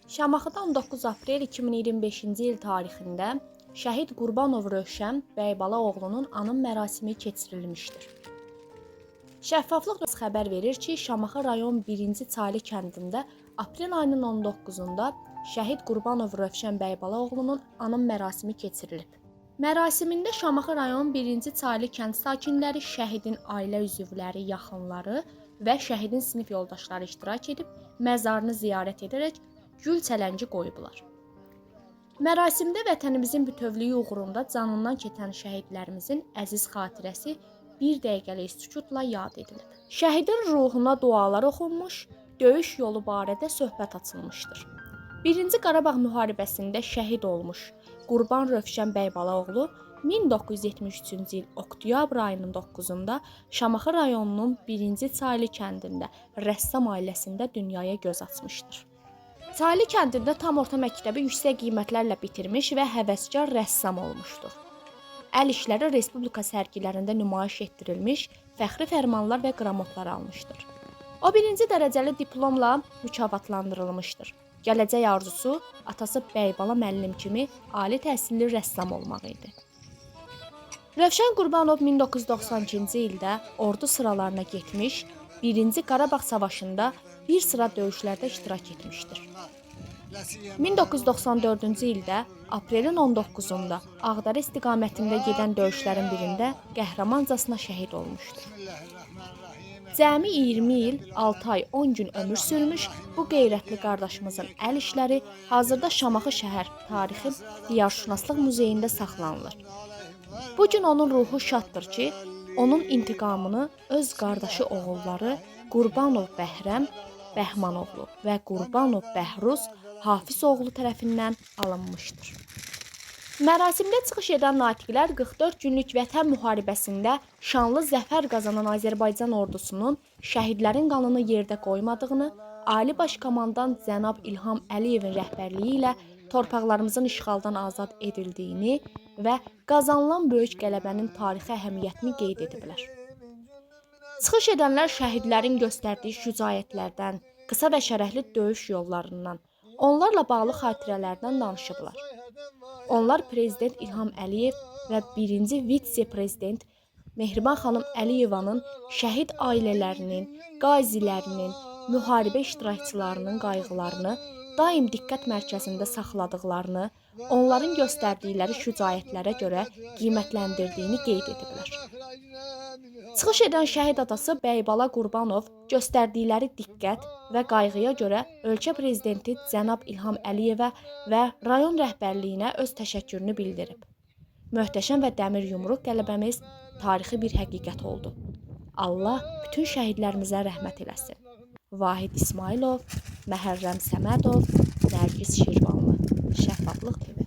Şamaxıda 19 aprel 2025-ci il tarixində şəhid Qurbanov Rövşən Bəybalaoğlunun anım mərasimi keçirilmişdir. Şəffaflıq xəbər verir ki, Şamaxı rayon 1-ci Çaylı kəndində aprel ayının 19-da şəhid Qurbanov Rövşən Bəybalaoğlunun anım mərasimi keçirilib. Mərasimində Şamaxı rayon 1-ci Çaylı kənd sakinləri, şəhidin ailə üzvləri, yaxınları və şəhidin sinif yoldaşları iştirak edib, məzarını ziyarət edərək gül çələngi qoyublar. Mərasimdə vətənimizin bütövlüyü uğrunda canından keçən şəhidlərimizin əziz xatirəsi bir dəqiqəlik sükutla yad edilib. Şəhidin ruhuna dualar oxunmuş, döyüş yolu barədə söhbət açılmışdır. 1-ci Qarabağ müharibəsində şəhid olmuş Qurban Rövşən Bəybalaoğlu 1973-cü il oktyabr ayının 9-da Şamaxı rayonunun 1-ci Çaylı kəndində rəssam ailəsində dünyaya göz açmışdır. Çaylı kəndində tam orta məktəbi yüksək qiymətlərlə bitirmiş və həvəskar rəssam olmuşdur. Əl işləri respublika sərgilərində nümayiş etdirilmiş, fəxri fərmanlar və qramotlar almışdır. O 1-ci dərəcəli diplomla mükafatlandırılmışdır. Gələcək arzusu atası Bəybala müəllim kimi ali təhsilli rəssam olmaq idi. Rövşən Qurbanov 1992-ci ildə ordu sıralarına getmiş, 1-ci Qarabağ savaşında bir sıra döyüşlərdə iştirak etmişdir. 1994-cü ildə aprelin 19-da Ağdərə istiqamətində gedən döyüşlərin birində qəhrəmancasına şəhid olmuşdur. Cəmi 20 il, 6 ay, 10 gün ömür sürmüş bu qeyrətli qardaşımızın əl işləri hazırda Şamaxı şəhər Tarixi Diyarşünaslıq Muzeyində saxlanılır. Bu gün onun ruhu şaddır ki, onun intiqamını öz qardaşı oğulları Qurbanov Bəhrəm Bəhmanoğlu və Qurbanov Bəhruz Hafiz oğlu tərəfindən alınmışdır. Mərasimdə çıxış edən natiqlər 44 günlük vətən müharibəsində şanlı zəfər qazanan Azərbaycan ordusunun şəhidlərin qanını yerdə qoymadığını, Ali Baş Komandan cənab İlham Əliyevin rəhbərliyi ilə torpaqlarımızın işğaldan azad edildiyini və qazanılan böyük qələbənin tarixi əhəmiyyətini qeyd ediblər. Çıxış edənlər şəhidlərin göstərdiyi şücaətlərdən, qısa və şərəhli döyüş yollarından, onlarla bağlı xatirələrdən danışıblar. Onlar Prezident İlham Əliyev və 1-ci vitse-prezident Mehriban xanım Əliyevanın şəhid ailələrinin, qazilərinin, müharibə iştirakçılarının qayğılarını daim diqqət mərkəzində saxladıqlarını, onların göstərdikləri şücaətlərə görə qiymətləndirdiyini qeyd ediblər. Çıxış edən şəhid atası Bəybala Qurbanov göstərdikləri diqqət və qayğıya görə ölkə prezidenti cənab İlham Əliyevə və rayon rəhbərliyinə öz təşəkkürünü bildirib. Möhtəşəm və dəmir yumruq qələbəmiz tarixi bir həqiqət oldu. Allah bütün şəhidlərimizə rəhmət eləsin. Vahid İsmailov, Məhərrəm Səmədov, Nərgiz Şirvanlı, Şəffaflıq TV.